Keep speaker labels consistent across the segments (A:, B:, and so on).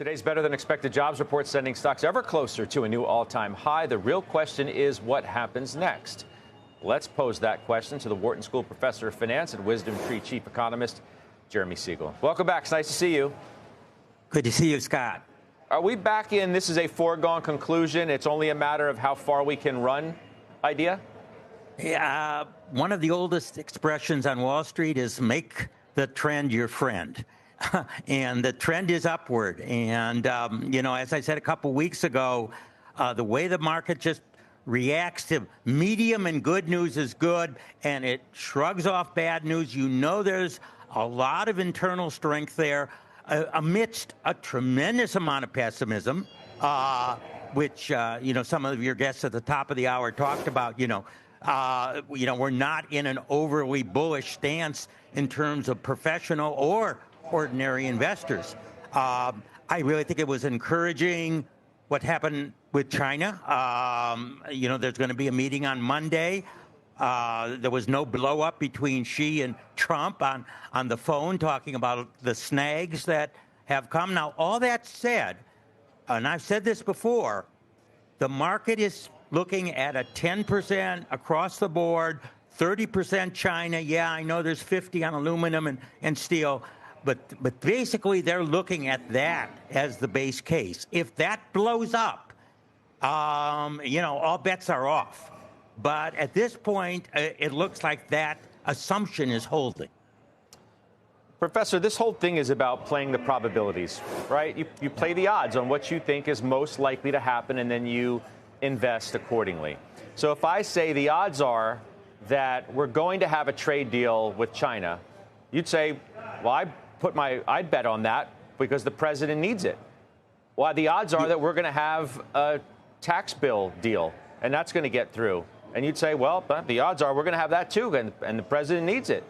A: Today's better than expected jobs report sending stocks ever closer to a new all-time high. The real question is what happens next? Let's pose that question to the Wharton School professor of finance and WisdomTree chief economist, Jeremy Siegel. Welcome back. It's nice to see you.
B: Good to see you, Scott.
A: Are we back in this is a foregone conclusion, it's only a matter of how far we can run idea?
B: Yeah, one of the oldest expressions on Wall Street is make the trend your friend. And the trend is upward. And, as I said a couple weeks ago, the way the market just reacts to medium and good news is good, and it shrugs off bad news. There's a lot of internal strength there amidst a tremendous amount of pessimism, which, some of your guests at the top of the hour talked about. We're not in an overly bullish stance in terms of professional or ordinary investors. I really think it was encouraging what happened with China. There's going to be a meeting on Monday. There was no blow up between Xi and Trump on the phone talking about the snags that have come. Now, all that said, and I've said this before, the market is looking at a 10% across the board, 30% China. Yeah, I know there's 50 on aluminum and steel. But basically, they're looking at that as the base case. If that blows up, all bets are off. But at this point, it looks like that assumption is holding.
A: Professor, this whole thing is about playing the probabilities, right? You play the odds on what you think is most likely to happen, and then you invest accordingly. So if I say the odds are that we're going to have a trade deal with China, you'd say, well, I'd bet on that because the president needs it. Well, the odds are that we're going to have a tax bill deal, and that's going to get through. And you'd say, well, but the odds are we're going to have that too, and the president needs it.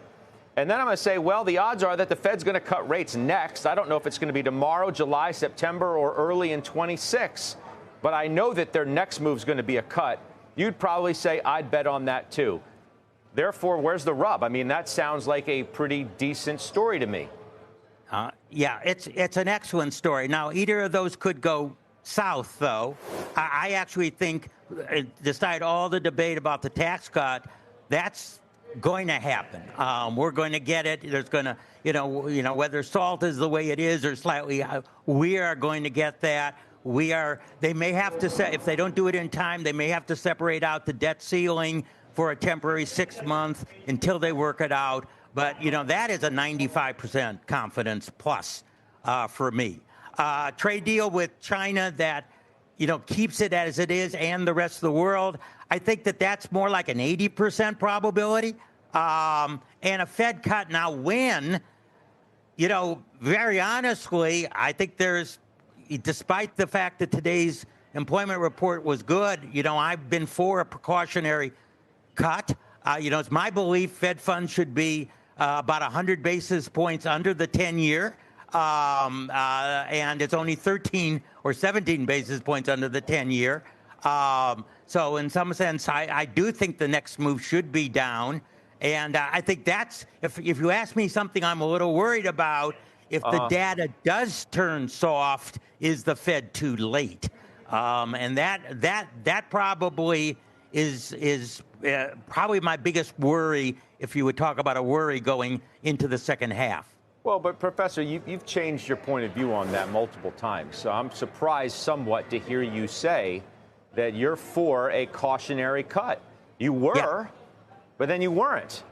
A: And then I'm going to say, well, the odds are that the Fed's going to cut rates next. I don't know if it's going to be tomorrow, July, September, or early in 26. But I know that their next move is going to be a cut. You'd probably say, I'd bet on that too. Therefore, where's the rub? I mean, that sounds like a pretty decent story to me.
B: Yeah, it's an excellent story. Now, either of those could go south, though. I actually think, despite all the debate about the tax cut, that's going to happen. We're going to get it. There's going to, whether salt is the way it is or slightly, we are going to get that. They may have to say, if they don't do it in time, they may have to separate out the debt ceiling for a temporary 6 months until they work it out. But, that is a 95% confidence plus for me. Trade deal with China that, keeps it as it is and the rest of the world. I think that's more like an 80% probability. And a Fed cut. Now, when, very honestly, I think despite the fact that today's employment report was good, I've been for a precautionary cut. It's my belief Fed funds should be about 100 basis points under the 10-year, and it's only 13 or 17 basis points under the 10-year. So in some sense, I do think the next move should be down. And I think that's, if you ask me something I'm a little worried about, if the data does turn soft, is the Fed too late? And that probably is probably my biggest worry, if you would talk about a worry going into the second half.
A: Well, but Professor, you've changed your point of view on that multiple times. So I'm surprised somewhat to hear you say that you're for a cautionary cut. You were, yeah, but then you weren't.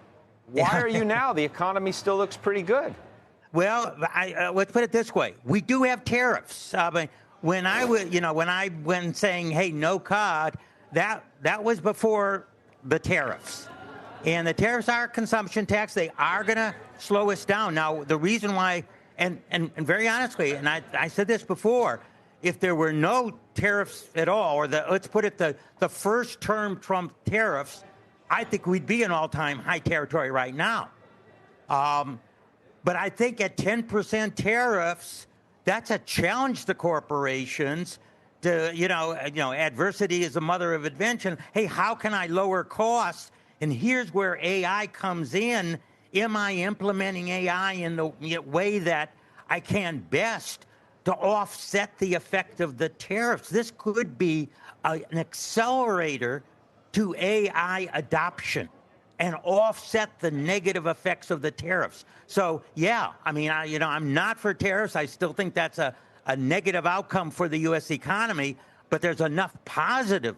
A: Why are you now? The economy still looks pretty good.
B: Well, let's put it this way: we do have tariffs. When I was, saying, "Hey, no cut," that was before the tariffs, and the tariffs are a consumption tax. They are going to slow us down. Now, the reason why, and very honestly, and I said this before, if there were no tariffs at all, or let's put it the first term Trump tariffs, I think we'd be in all-time high territory right now. But I think at 10% tariffs, that's a challenge to corporations. Adversity is the mother of invention. Hey, how can I lower costs? And here's where AI comes in. Am I implementing AI in the way that I can best to offset the effect of the tariffs. This could be an accelerator to AI adoption and offset the negative effects of the tariffs. So, yeah, I mean, I'm not for tariffs. I still think that's a negative outcome for the U.S. economy, but there's enough positive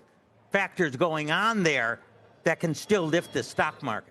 B: factors going on there that can still lift the stock market.